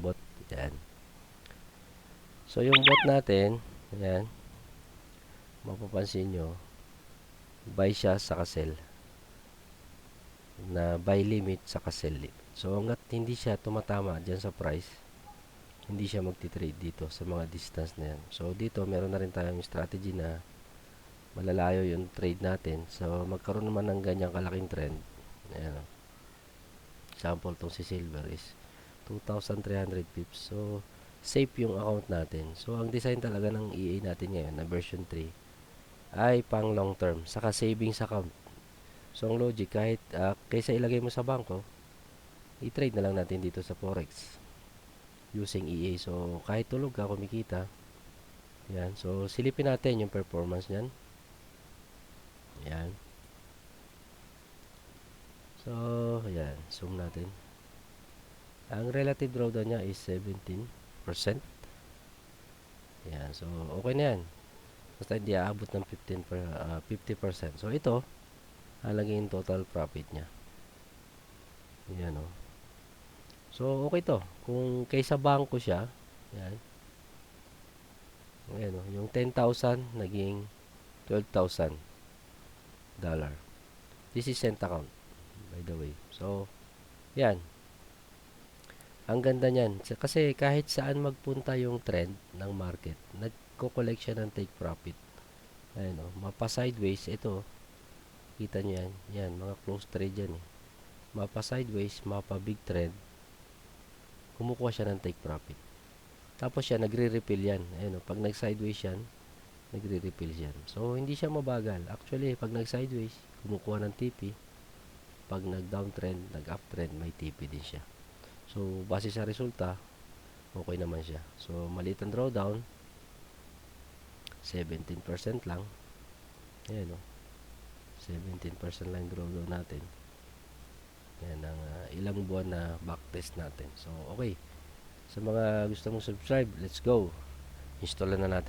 bot. Yan. So, yung bot natin, yan, mapapansin nyo, buy siya sa sell. Na buy limit sa sell limit. So, hanggat hindi siya tumatama dyan sa price, hindi siya magti-trade dito sa mga distance na yan. So, dito, meron na rin tayong strategy na malalayo yung trade natin. So, magkaroon naman ng ganyang kalaking trend. Ayan. Example, tong si silver is 2,300 pips. So, safe yung account natin. So, ang design talaga ng EA natin ngayon na version 3 ay pang long term, saka savings account. So, ang logic, kahit kaysa ilagay mo sa bangko, i-trade na lang natin dito sa Forex using EA. So, kahit tulog ka, kumikita. Yan. So, silipin natin yung performance niyan. Yan. So, yan. Zoom natin. Ang relative drawdown niya is 17%. Yan. So, okay na yan. Basta hindi aabot ng 50%. So, ito, halagay yung total profit niya. Yan, o. So, okay to. Kung kaysa bangko siya, yan. Ayan, o. Yung 10,000, naging $12,000. This is cent account, by the way. So, yan. Ang ganda niyan. Kasi kahit saan magpunta yung trend ng market, nagko-collect siya ng take profit. Ayan, o. Mapa sideways, ito. Kita nyo yan. Yan, mga close trade yan, eh. Mapa sideways, mapa big trend. Kumukuha siya ng take profit. Tapos siya, nagre-refill yan. Ayan, o. Pag nag-sideways yan, nagre-refill yan. So, hindi siya mabagal. Actually, pag nag-sideways, kumukuha ng TP. Pag nag-downtrend, nag-uptrend, may TP din siya. So, base sa resulta, okay naman siya. So, maliit ang drawdown, 17% lang. Ayan, o. 17% lang drawdown natin. Yan ang ilang buwan na backtest natin. So, okay. Sa mga gusto mong subscribe, let's go. Install na natin.